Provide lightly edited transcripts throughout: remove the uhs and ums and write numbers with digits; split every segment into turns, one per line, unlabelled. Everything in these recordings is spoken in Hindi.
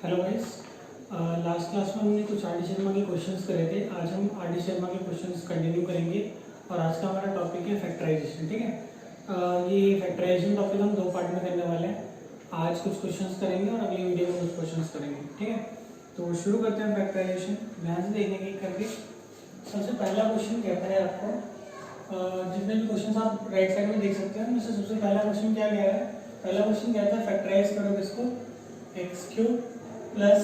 Hello guys. लास्ट क्लास में हमने कुछ आर डी शर्मा के क्वेश्चंस करे थे। आज हम आर डी शर्मा के क्वेश्चंस कंटिन्यू करेंगे और आज का हमारा टॉपिक है फैक्टराइजेशन। ठीक है, ये फैक्टराइजेशन टॉपिक हम दो पार्ट में करने वाले हैं। आज कुछ क्वेश्चंस करेंगे और अगली वीडियो में कुछ क्वेश्चंस करेंगे। ठीक है, तो शुरू करते हैं फैक्टराइजेशन। ध्यान से देखने की करके सबसे पहला क्वेश्चन कहता है आपको, जितने भी क्वेश्चन आप राइट साइड में देख सकते हैं उनमें से सबसे पहला क्वेश्चन क्या गया है। पहला क्वेश्चन कहता है फैक्टराइज करो किसको, x cube plus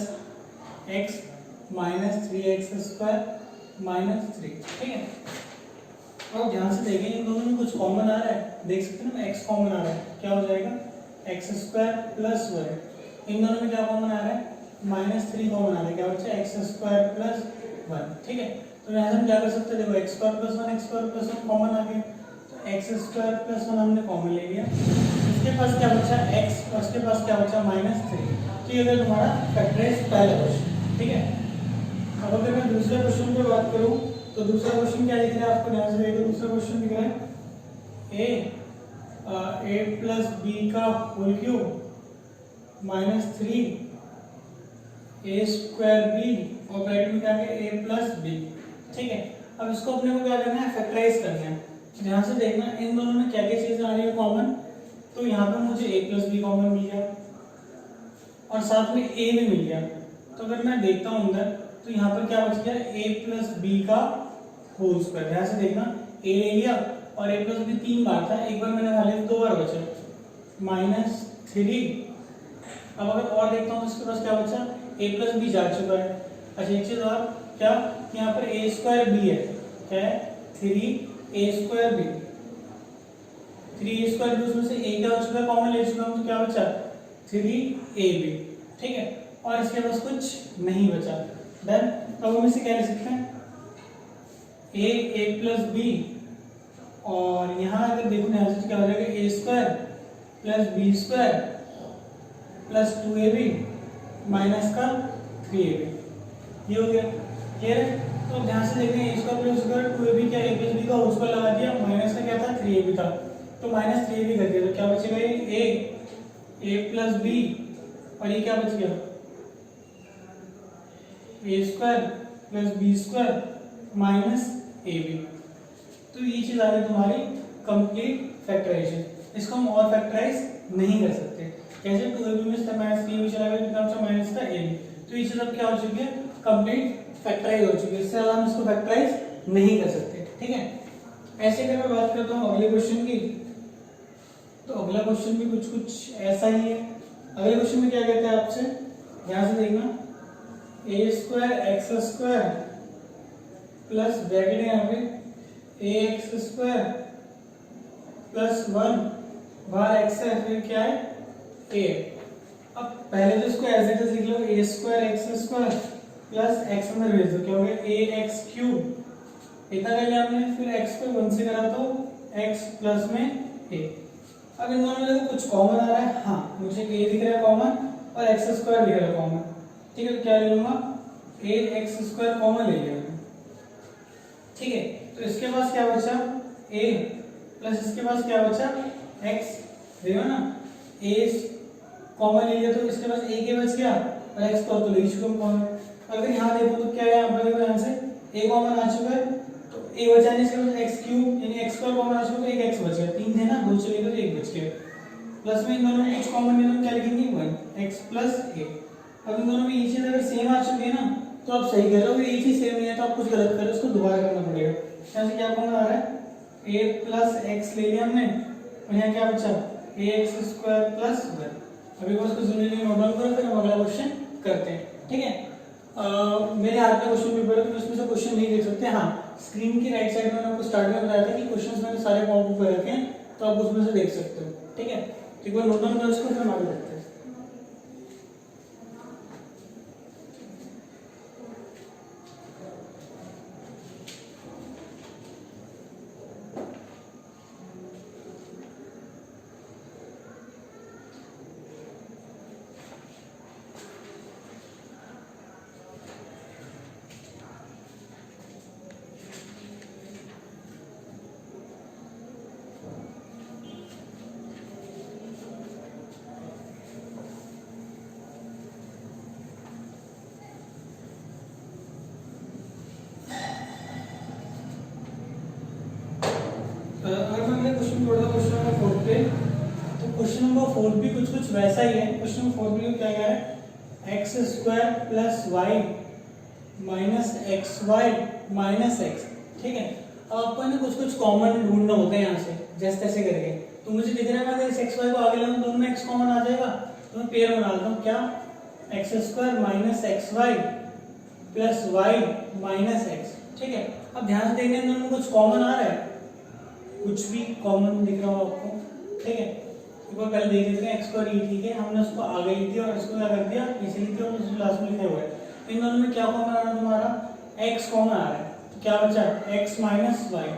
x minus 3x² minus 3। ठीक है, और ध्यान से देखें इन दोनों में कुछ कॉमन आ रहा है, देख सकते हैं ना, x कॉमन आ रहा है, क्या हो जाएगा x² प्लस 1। इन दोनों में क्या कॉमन आ रहा है, -3 कॉमन आ रहा है, क्या बच्चा x² प्लस 1। ठीक है, तो यहाँ से हम क्या कर सकते हैं, देखो x² plus 1 x² plus 1 common आ गया, तो x² प्लस 1 हमने कॉमन ले लिया। इसके पास क्या बचा x, और इसके पास क्या बचा -3। तो ये अगर तुम्हारा फैक्टराइज पहला क्वेश्चन। ठीक है, अब अगर मैं दूसरे क्वेश्चन पे बात करूं तो दूसरा क्वेश्चन क्या दिख रहा है आपको, ध्यान से देखो। दूसरा क्वेश्चन दिख रहा है a प्लस बी का whole cube minus 3 a² b और ब्रैकेट में क्या है a प्लस b। ठीक है, अब इसको अपने को क्या करना है, फैक्टराइज करना है। ध्यान से देखना इन दोनों में क्या क्या चीजें आ रही है कॉमन, तो यहाँ पे मुझे a प्लस बी कॉमन मिल गया और साथ में a भी मिल गया। तो अगर मैं देखता हूँ अंदर तो यहाँ पर क्या बच गया, a प्लस बी का होल स्क्वायर। ध्यान से देखना, a ले लिया और a प्लस बी 3 बार था, एक बार मैंने खा लिया, 2 बार बचा -3। अब अगर और देखता हूँ तो इसके पास क्या बचा, a प्लस बी जा चुका है। अच्छा एक चीज और, क्या यहाँ पर a² b है, क्या है 3a² b। 3a² b उसमें से a क्या हो चुका है, कॉमन ले चुका हूँ, तो क्या बचा 3ab। ठीक है, और इसके पास कुछ नहीं बचा। देन अब हम इसे क्या लिख सकते हैं, a प्लस b, और यहाँ अगर देखो ध्यान से क्या हो जाएगा, a² plus b² plus 2ab minus का 3ab। ये हो गया, क्लियर है। तो ध्यान से देखते हैं, a² प्लस 2ab क्या, a प्लस b का होल स्क्वायर लगा दिया, माइनस का क्या था 3ab था, तो -3ab कर दिया, तो क्या बचेगा ये a प्लस b, और ये क्या बच गया a² plus b² minus ab। तो ये चीज आ गई तुम्हारी कंप्लीट फैक्टराइजेशन। इसको हम और फैक्टराइज नहीं कर सकते, कैसे 2ab में से -3ab चला गया, कितना बचा माइनस का ab। तो ये चीज अब क्या हो चुकी है, कंप्लीट फैक्टराइज हो चुकी है, इससे ज्यादा हम इसको फैक्टराइज नहीं कर सकते। ठीक है, ऐसे अगर मैं बात करता हूँ अगले क्वेश्चन की, तो अगला क्वेश्चन भी कुछ ऐसा ही है। अगले क्वेश्चन में क्या कहते हैं आपसे, ध्यान से देखना, a² x² प्लस ब्रैकेट है यहाँ पे ax² प्लस 1 बाहर x है, फिर क्या है a। अब पहले तो इसको एज इट इज लिख लो, a² x² प्लस x अंदर भेज दो, क्या हो गया ax³ इतना कर लिया हमने, फिर x को 1 से करा तो x प्लस में a। अब इन दोनों में कुछ कॉमन आ रहा है, हाँ मुझे a दिख रहा है कॉमन और x² दिख रहा है कॉमन। ठीक है, तो क्या ले लूंगा, ax² कॉमन ले लिया। ठीक है, तो इसके पास क्या बचा a प्लस इसके पास क्या बचा x, देखो ना a कॉमन ले लिया, तो इसके पास a के बच गया और x को तो ले चुका हम कॉमन। अगर यहाँ देखो तो क्या है, यहाँ पर देखो ध्यान से a कॉमन आ चुका है, तो a बचाने से x³ यानी x² कॉमन आ चुका है, तो एक x बच गया, 3 थे ना, 2 चले गए तो 1 बच गया। प्लस में इन दोनों में कुछ कॉमन नहीं, तो क्या लिखेंगे 1 x प्लस a। अब इन दोनों में ये चीज अगर सेम आ चुकी है ना, तो आप सही कह रहे हो, अगर ये चीज सेम नहीं है तो आप कुछ गलत कर रहे हो, उसको दोबारा करना पड़ेगा। यहाँ से क्या कॉमन आ रहा है, a प्लस x ले लिया हमने, और यहाँ क्या बचा ax² प्लस 1। अभी बस कुछ नोट डाउन करो, फिर हम अगला क्वेश्चन करते हैं। ठीक है, मेरे हाथ में क्वेश्चन पेपर है तो इसमें से क्वेश्चन नहीं देख सकते। हाँ, स्क्रीन की राइट साइड में मैंने आपको स्टार्ट में बताया था कि क्वेश्चंस मैंने सारे कॉपी पर रखे हैं, तो आप उसमें से देख सकते हो। ठीक है, एक बार नोट डाउन करो इसको, फिर हम आगे बढ़ते हैं। क्वेश्चन नंबर 4 भी कुछ वैसा ही है। क्वेश्चन नंबर 4 में क्या है, x square plus y minus x y minus x. ठीक है, अब आपको ना कुछ कॉमन ढूंढना होता है यहाँ से जैसे तैसे करके। तो मुझे दिख रहा है अगर इस एक्स वाई को आगे लाऊं दोनों में एक्स कॉमन आ जाएगा, तो मैं पेयर बना लेता हूँ। क्या, x square minus x y plus y minus x. ठीक है, अब ध्यान से देखने दोनों में कुछ कॉमन आ रहा है, कुछ भी कॉमन दिख रहा हो आपको। ठीक है, एक बार पहले देख लेते हैं एक्स स्क्वायर ई। ठीक है, हमने उसको आगे लिख दिया और इसको क्या कर दिया, इसे लिख दिया और उसको लास्ट में लिखा हुआ है। इन दोनों में क्या कॉमन आ रहा है तुम्हारा, एक्स कॉमन आ रहा है। तो क्या बचा, एक्स माइनस वाई।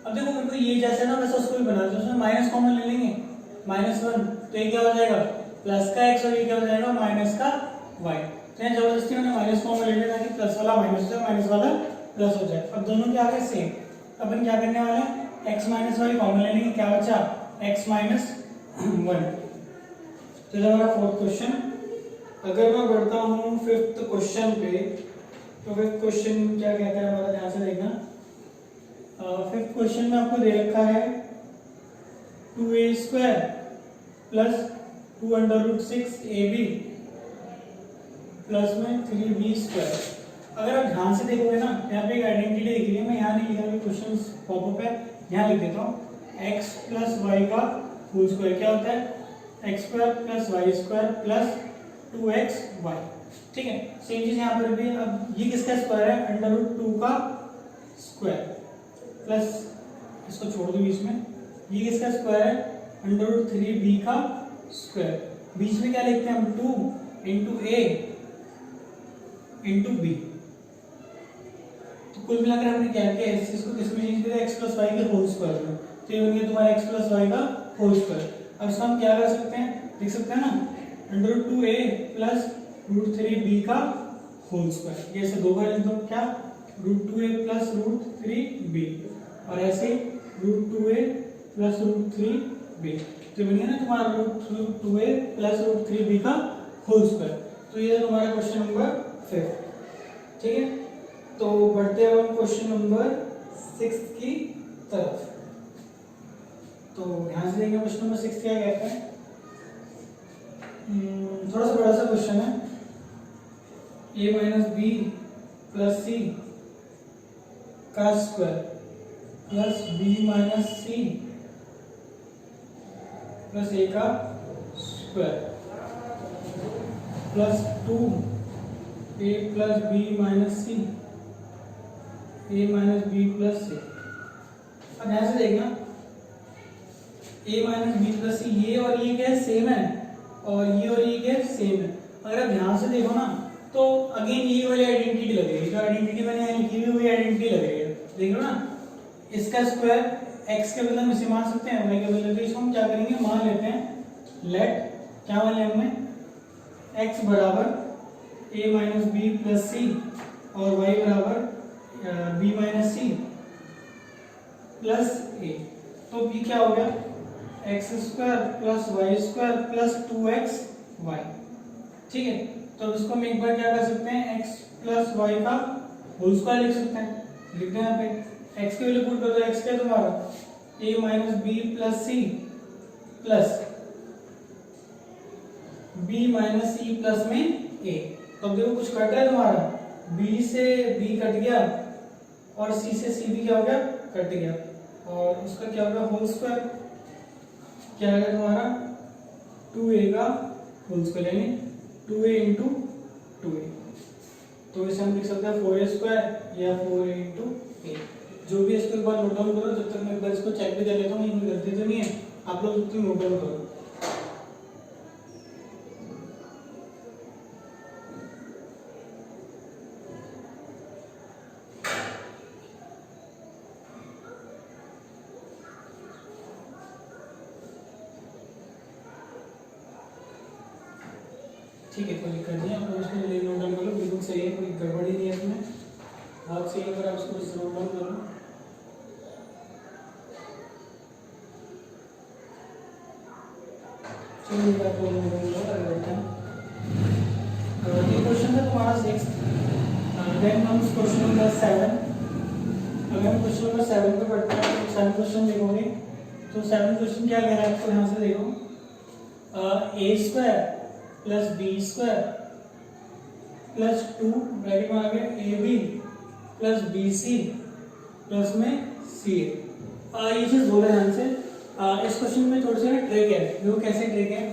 अब देखो मेरे को ये जैसे ना वैसा उसको भी बना दो, उसमें माइनस कॉमन ले लेंगे, -1, तो ये क्या हो जाएगा प्लस का एक्स और ये क्या हो जाएगा माइनस का वाई। तो यहाँ जबरदस्ती मैंने माइनस कॉमन ले लिया ताकि प्लस वाला माइनस हो जाए, माइनस वाला प्लस हो जाए। अब दोनों क्या आ गए सेम। अपन क्या करने वाले हैं, एक्स माइनस वाई कॉमन ले लेंगे, क्या बचा एक्स माइनस 1। तो ये हमारा फोर्थ क्वेश्चन। अगर मैं बढ़ता हूँ फिफ्थ क्वेश्चन पे, तो फिफ्थ क्वेश्चन क्या कहता है हमारा, ध्यान से देखना। फिफ्थ क्वेश्चन में आपको दे रखा है 2a square plus 2√6ab plus में 3b स्क्वायर। अगर आप ध्यान से देखोगे ना, यहाँ पे एक आइडेंटिटी दिख रही है, मैं यहाँ नहीं लिखा, क्वेश्चन पॉपअप है, यहाँ लिख देता हूँ। एक्स प्लस वाई का होल स्क्वायर क्या होता है, x square plus y square plus 2x y. ठीक है, सेम चीज यहाँ पर भी। अब ये किसका स्क्वायर है, √2 का स्क्वायर प्लस, इसको छोड़ दो बीच में, ये किसका स्क्वायर है, √3b का स्क्वायर। बीच में क्या लिखते हैं हम, 2 इंटू a इंटू b। तो कुल मिलाकर हमने क्या किया, इसको किसमें चेंज किया, x प्लस वाई के होल स्क्वायर में। तो ये बन गया तुम्हारा x प्लस वाई का होल स्क्वायर। अब इसको हम क्या कर सकते हैं, लिख सकते हैं ना, √2a प्लस √3b का होल स्क्वायर। ये ऐसे दो बार लिख दो, क्या, √2a प्लस √3b, और ऐसे √2a प्लस √3b। तो बन गया ना तुम्हारा √2a प्लस √3b का होल स्क्वायर। तो ये तुम्हारा क्वेश्चन नंबर 5। ठीक है, तो बढ़ते हैं हम क्वेश्चन नंबर 6 की तरफ। तो ध्यान से देखिए क्वेश्चन नंबर 6 क्या कहता है। थोड़ा सा बड़ा सा क्वेश्चन है। a minus B plus C का square plus B minus C plus A का square plus 2a plus B minus C a minus B plus C. अब ध्यान से देखना, a minus B plus C, ये और ये क्या है, सेम है, और ये क्या है, सेम है। अगर आप ध्यान से देखो ना, तो अगेन ये वाली आइडेंटिटी लग रही है, जो आइडेंटिटी मैंने यहाँ लिखी हुई वही आइडेंटिटी लग रही है। देख लो ना, इसका स्क्वायर x के बदले में इसे मान सकते हैं, y के बदले में। इसको हम क्या करेंगे, मान लेते हैं, लेट क्या मान लिया हमने, x बराबर a minus B plus C और y बराबर b minus C plus a। तो b क्या हो गया, x square plus y square plus 2xy। ठीक है, तो इसको हम एक बार क्या कर सकते हैं, x प्लस वाई का होल स्क्वायर लिख सकते हैं। लिख दें यहाँ पे, x की वैल्यू पुट कर दो, x क्या है तुम्हारा, a minus B plus C plus b minus C plus में a। तो देखो कुछ कट रहा है तुम्हारा, b से b कट गया और c से c भी क्या हो गया, कट गया, और उसका क्या हो गया, होल स्क्वायर। क्या है तुम्हारा, 2a का होल स्क्वायर, यानी 2a इंटू 2a। तो इसे हम लिख सकते हैं 4a स्क्वायर या 4a इंटू a। जो भी इसको एक बार नोट डाउन करो, जब तक मैं एक बार इसको चेक भी कर लेता हूँ, ये गलती तो नहीं है, आप लोग जब तक नोट डाउन करो। ठीक है, कोई दिक्कत नहीं है, आप लोग इसको जल्दी नोट डाउन कर लो, बिल्कुल सही है, कोई गड़बड़ी नहीं है इसमें, बहुत सही है। अगर आप इसको नोट डाउन कर लो, चलिए आप लोग नोट डाउन करो, आगे बढ़ते हैं। ये क्वेश्चन है तुम्हारा 6। देन हम क्वेश्चन नंबर 7। अगर हम क्वेश्चन नंबर 7 पे पढ़ते हैं तो 7 क्वेश्चन देखोगे, तो 7 क्वेश्चन क्या कह रहा है आपको, ध्यान से देखो। A square plus B square plus 2 bracket में आ गया A B plus B C plus में सी ए। ये चीज बोला ध्यान से। इस क्वेश्चन में थोड़ी सी ट्रिक है। देखो कैसे ट्रिक है।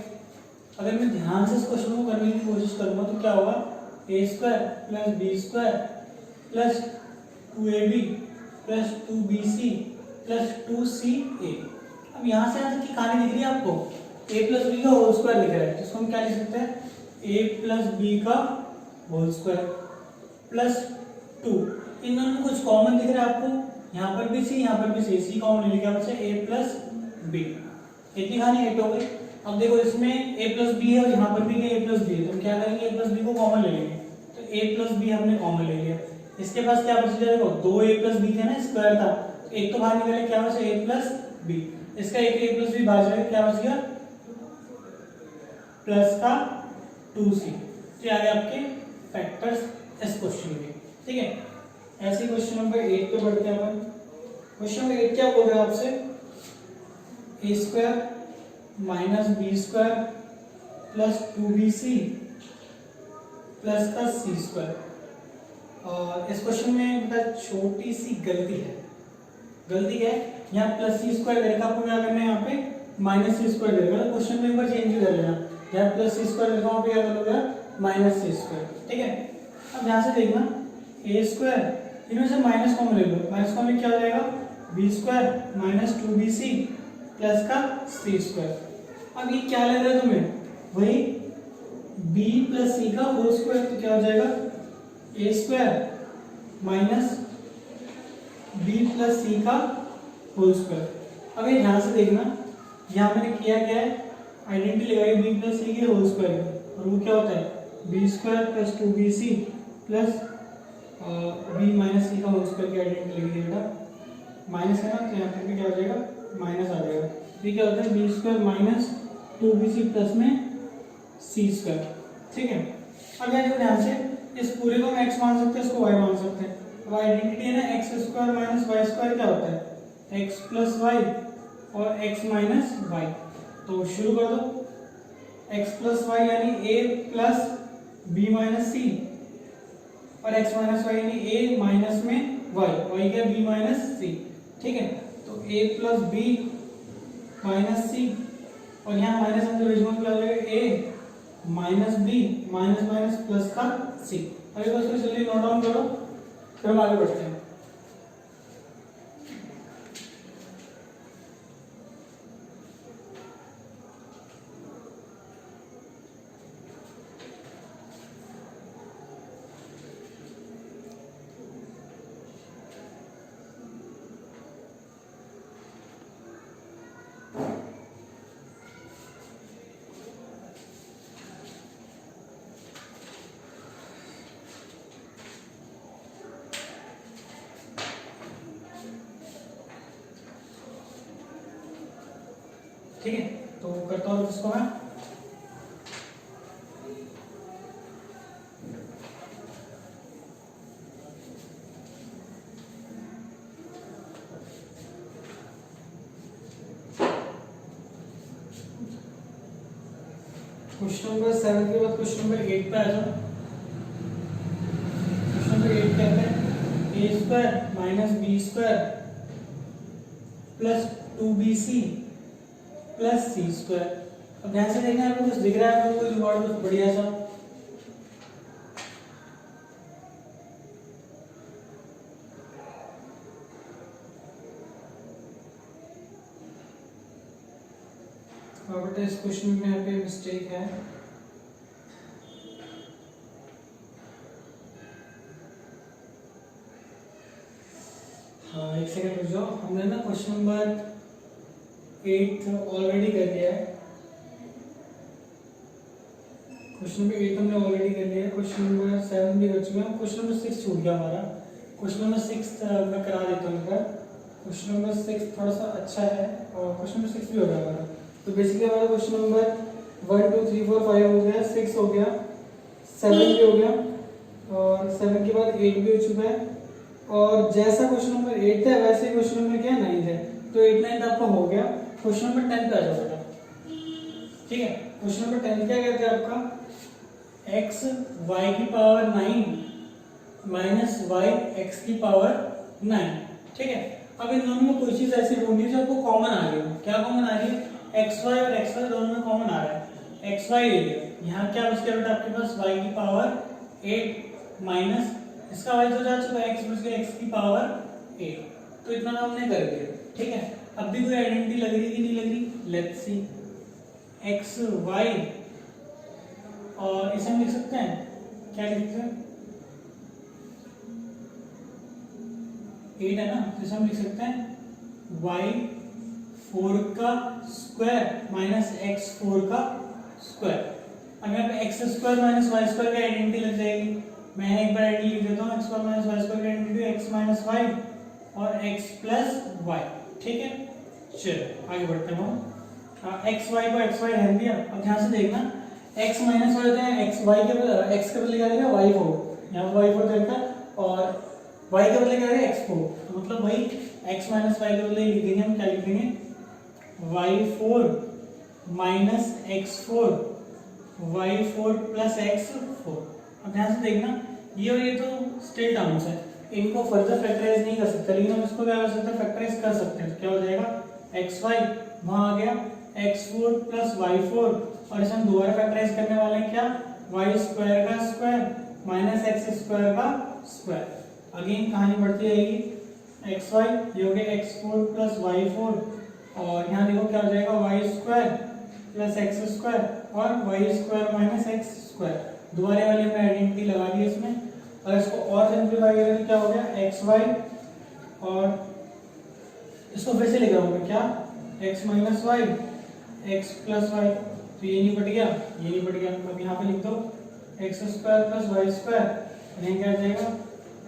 अगर मैं ध्यान से इस क्वेश्चन को करने की कोशिश करूंगा तो क्या होगा, A square plus B square plus 2ab plus 2bc plus 2ca। अब यहाँ से आंसर की कहानी दिख रही है आपको, a प्लस बी का होल स्क्वायर लिख रहा है, जिसको हम क्या लिख सकते हैं, a प्लस बी का होल स्क्वायर प्लस 2। इन दोनों में कुछ कॉमन दिख रहा है आपको, यहाँ पर भी सी, यहाँ पर भी सी कॉमन ले लिया बच्चा, a प्लस बी। इतनी कहानी एट हो गई। अब देखो इसमें a प्लस बी है और यहाँ पर भी a प्लस बी है, तो हम क्या करेंगे, a प्लस बी को कॉमन ले लेंगे। तो a प्लस बी हमने कॉमन ले लिया। इसके पास क्या बच गया, देखो 2a प्लस बी थे ना, स्क्वायर था, तो एक तो बाहर निकले, क्या बचा, a प्लस बी। इसका एक a प्लस बी बाहर जाएगा, क्या बच गया, प्लस का 2c। तो आ गए आपके फैक्टर्स इस क्वेश्चन के। ठीक है, ऐसे क्वेश्चन नंबर 8 पे बढ़ते हैं अपन। क्वेश्चन नंबर 8 क्या बोल रहा है आपसे, A square minus B square plus 2bc plus का सी स्क्वायर। और इस क्वेश्चन में बेटा छोटी सी गलती है। गलती क्या है, यहाँ प्लस सी स्क्वायर दे रखा, आपको क्या करना है, यहाँ पे माइनस सी स्क्वायर दे रखा। क्वेश्चन में एक बार चेंज कर लेना, यहाँ प्लस सी स्क्वायर लिखा, वहाँ पे क्या कर लोगे, माइनस सी स्क्वायर। ठीक है, अब यहाँ से देखना, ए स्क्वायर, इनमें से माइनस कॉमन ले लो, माइनस कॉमन क्या हो जाएगा, B square minus 2bc plus का सी स्क्वायर। अब ये क्या लग रहा है तुम्हें, वही b प्लस सी का होल स्क्वायर, तो क्या हो जाएगा, ए square minus B plus C का होल स्क्वायर। अब ये ध्यान से देखना, यहाँ मैंने किया क्या है, आइडेंटिटी लगाई b प्लस सी के होल स्क्वायर की, और वो क्या होता है, B square plus 2bc plus B minus C का होल स्क्वायर की आइडेंटिटी लगी है बेटा, माइनस है ना, तो यहाँ पर भी क्या हो जाएगा, माइनस आ जाएगा। ये क्या होता है, B square minus 2bc plus में सी स्क्वायर। ठीक है, अब यहाँ जो ध्यान से, इस पूरे को हम x मान सकते हैं, इसको y मान सकते हैं। अब आइडेंटिटी है ना, x square minus y square क्या होता है, x प्लस वाई और x माइनस वाई। तो शुरू कर दो, x प्लस वाई यानी a plus B minus C, और x माइनस वाई यानी a माइनस में y, y क्या, b माइनस सी। ठीक है, तो a plus B minus C, और यहाँ माइनस हम डिवीजन में क्या हो जाएगा, a minus B minus minus plus का सी। अभी बस को जल्दी नोट डाउन करो, फिर हम आगे बढ़ते हैं। ठीक है, तो करता हूँ इसको मैं। क्वेश्चन नंबर 7 के बाद क्वेश्चन नंबर 8 पे आ जाओ। क्वेश्चन नंबर 8 कहते हैं, A square minus B square plus 2bc plus C square. अब ध्यान से देखना, आपको कुछ दिख रहा है, आपको कोई वर्ड कुछ बढ़िया सा, और बेटा इस क्वेश्चन में यहाँ पे मिस्टेक है। हाँ, एक सेकंड रुक जाओ, हमने ना क्वेश्चन नंबर 8 ऑलरेडी कर लिया है। क्वेश्चन नंबर 8 हमने ऑलरेडी कर लिया है, क्वेश्चन नंबर 7 भी कर चुके हैं। क्वेश्चन नंबर 6 छूट गया हमारा। क्वेश्चन नंबर 6 मैं करा देता हूँ एक बार। क्वेश्चन नंबर 6 थोड़ा सा अच्छा है, और क्वेश्चन नंबर 6 भी हो गया हमारा। तो बेसिकली हमारा क्वेश्चन नंबर 1 2 3 4 5 हो गया, 6 हो गया, 7 भी हो गया, और 7 के बाद 8 भी हो चुका है। और जैसा क्वेश्चन नंबर 8 था वैसे क्वेश्चन नंबर क्या 9 है, तो 8 9 आपका हो गया। क्वेश्चन नंबर 10 पे आ जाओ बेटा। ठीक है। क्वेश्चन नंबर 10 क्या कहते हैं आपका, एक्स वाई की पावर 9 माइनस वाई एक्स की पावर 9। ठीक है। अब इन दोनों में कोई चीज ऐसी ढूंढनी है जो आपको कॉमन आ रही है। क्या कॉमन आ रही है, एक्स वाई और एक्स वाई दोनों में कॉमन आ रहा है। एक्स वाई ले लिया, यहाँ क्या बच गया बेटा आपके पास, वाई की पावर 8 माइनस इसका वाई तो जा चुका है, एक्स बच गया एक्स की पावर 8। तो इतना तो हमने कर दिया। ठीक है। अब भी कोई आइडेंटिटी लग रही है कि नहीं लग रही, लेट्स सी। एक्स वाई और इसे हम लिख सकते हैं, क्या लिखते हैं, 8 है ना, तो इसे हम लिख सकते हैं वाई 4 का स्क्वायर माइनस एक्स 4 का स्क्वायर। अब यहाँ पे x square minus y square की आइडेंटिटी लग जाएगी। मैं एक बार आइडेंटिटी लिख देता हूँ, x square minus y square की आइडेंटिटी एक्स माइनस वाई और एक्स प्लस वाई। ठीक है, चलो आगे बढ़ते हैं हम। एक्स वाई को एक्स वाई रहने दिया। अब ध्यान से देखना, एक्स माइनस वाई होता है, एक्स वाई के एक्स के बदले क्या देगा, वाई 4, यहाँ पर वाई 4 देता है और वाई के बदले क्या देगा, एक्स 4। तो मतलब वही एक्स माइनस वाई के बदले लिख देंगे हम, क्या लिख देंगे, y 4 minus x 4 y 4 plus x 4। अब ध्यान से देखना, ये और ये तो स्टिल टर्म्स है, इनको फर्दर फैक्टराइज नहीं कर सकते, लेकिन हम इसको क्या कर सकते हैं, फैक्टराइज कर सकते हैं। क्या हो जाएगा, एक्स वाई वहां आ गया एक्स 4 प्लस वाई 4 और इसे हम दोबारा फैक्टराइज करने वाले हैं, क्या, वाई स्क्वायर का स्क्वायर माइनस एक्स स्क्वायर का स्क्वायर। अगेन कहानी बढ़ती रहेगी, एक्स वाई ये हो गया एक्स 4 प्लस वाई 4 और यहाँ देखो क्या हो जाएगा, Y square plus X square और Y square minus X square. दोबारा वाले में आइडेंटिटी लगा दी इसमें, और इसको और सिंपलीफाई करेंगे, क्या हो गया, एक्स वाई और इसको फिर से लिख रहा हूँ मैं, क्या, x minus y x plus y. तो ये नहीं बट गया, ये नहीं बट गया, अब यहाँ पे लिख दो x square plus y square, यहाँ क्या आ जाएगा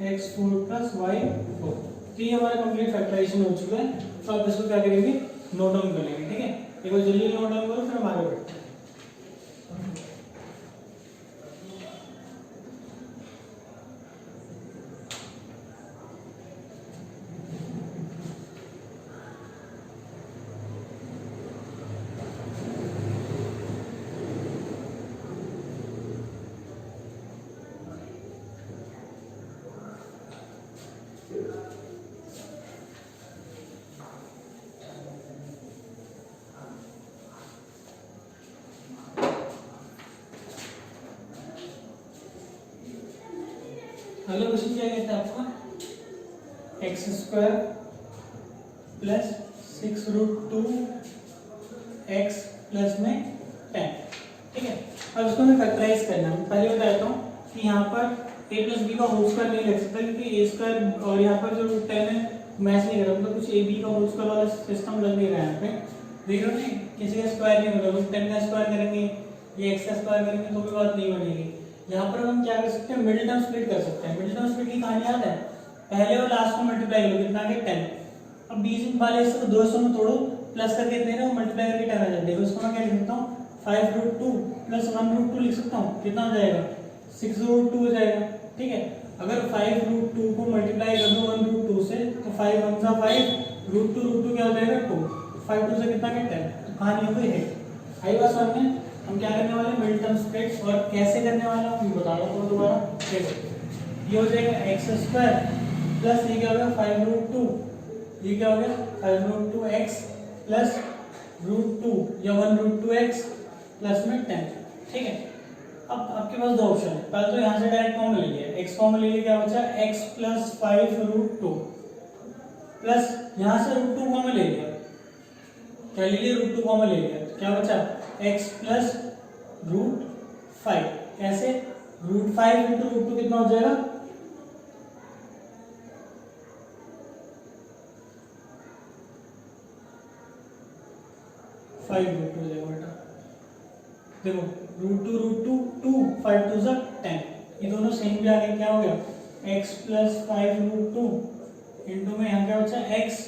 एक्स 4 प्लस वाई 4। तो ये हमारा कंप्लीट फैक्टराइजेशन हो चुका है। तो अब इसको क्या करेंगे, नोट डाउन कर लेंगे। ठीक है, एक बार जल्दी नोट डाउन करो, फिर हम आगे बढ़ते हैं। अगला क्वेश्चन क्या कहता है आपका, x square plus 6 root 2 x plus में 10। ठीक है, अब इसको हमें फैक्टराइज करना है। पहले बता देता हूँ कि यहाँ पर ए प्लस बी का होल स्क्वायर नहीं लिख सकता, क्योंकि ए स्क्वायर और यहाँ पर जो 10 है मैच नहीं कर रहा, मतलब कुछ ए बी का होल स्क्वायर वाला सिस्टम लग नहीं रहा है यहाँ पे। देख रहे हो, किसी का स्क्वायर नहीं बनेगा, 10 का स्क्वायर करेंगे ये एक्स का स्क्वायर करेंगे तो भी बात नहीं बनेगी। यहाँ पर हम क्या कर सकते हैं, मिडिल टर्म स्प्लिट कर सकते हैं। मिडिल टर्म स्प्लिट की कहानी याद है, पहले और लास्ट को मल्टीप्लाई करो, कितना आ गया 10। अब बीच वाले हिस्से को 2 में तोड़ो, प्लस करके दे रहे हो, मल्टीप्लाई करके 10 आ जाए। देखो इसको मैं क्या लिख सकता हूँ, 5 रूट 2 प्लस 1 रूट 2 लिख सकता हूँ, कितना हो जाएगा 6 रूट 2 हो जाएगा। ठीक है, अगर 5 रूट 2 को मल्टीप्लाई कर दो 1 रूट 2 से तो 5 1 सा 5 रूट 2 क्या हो जाएगा 2, 5 2 से कितना गया 10। तो कहानी हो गई है। आई बात समझ में, हम क्या करने वाले हैं, मिडिल टर्म स्प्लिट, और कैसे करने वाला हूँ बता रहा हूँ दोबारा। देखो ये हो जाएगा एक्स स्क्वायर प्लस ये क्या हो गया 5 रूट 2, ये क्या हो गया 5 रूट 2 एक्स प्लस रूट 2 या 1 रूट 2 एक्स प्लस में 10। ठीक है, अब आपके पास दो ऑप्शन है, पहले तो यहाँ से डायरेक्ट कॉमन ले लिया, एक्स कॉमन ले लिया, क्या बचा एक्स प्लस 5 रूट 2 प्लस यहाँ से रूट 2 कॉमन ले लिया, क्या ले लिया रूट 2 कॉमन ले लिया, तो क्या बचा x प्लस रूट 5। कैसे, रूट 5 इंटू रूट 2 कितना हो जाएगा, फाइव रूट 2 हो जाएगा बेटा। देखो रूट टू 2 5 2 10, ये दोनों सेम भी आ गए, क्या हो गया x प्लस 5 रूट 2 इंटू में यहाँ क्या बचा x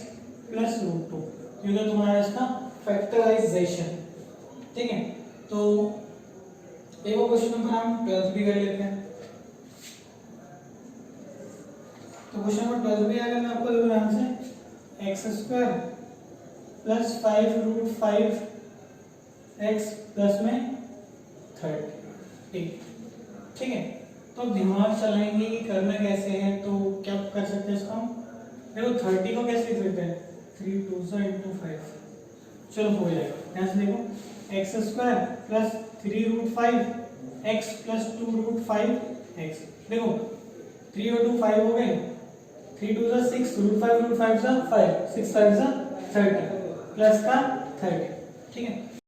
प्लस रूट 2, क्योंकि तुम्हारा इसका फैक्टराइजेशन। ठीक है, तो एक और क्वेश्चन नंबर हम 12 भी कर लेते हैं। तो क्वेश्चन नंबर 12 भी आएगा, मैं आपको ध्यान से x square plus 5 root 5 x plus में 30, ठीक है। तो दिमाग चलाएंगे कि करना कैसे है, तो क्या कर सकते हैं इसको हम, देखो 30 को कैसे लिख सकते हैं, 3 2 into 5, चलो हो जाएगा। यहाँ से देखो x square plus 3√5 x plus 2√5 x, देखो 3 और 2 5 हो गए, 3 2 6, √5 5 6 5 30 प्लस का 30, ठीक है।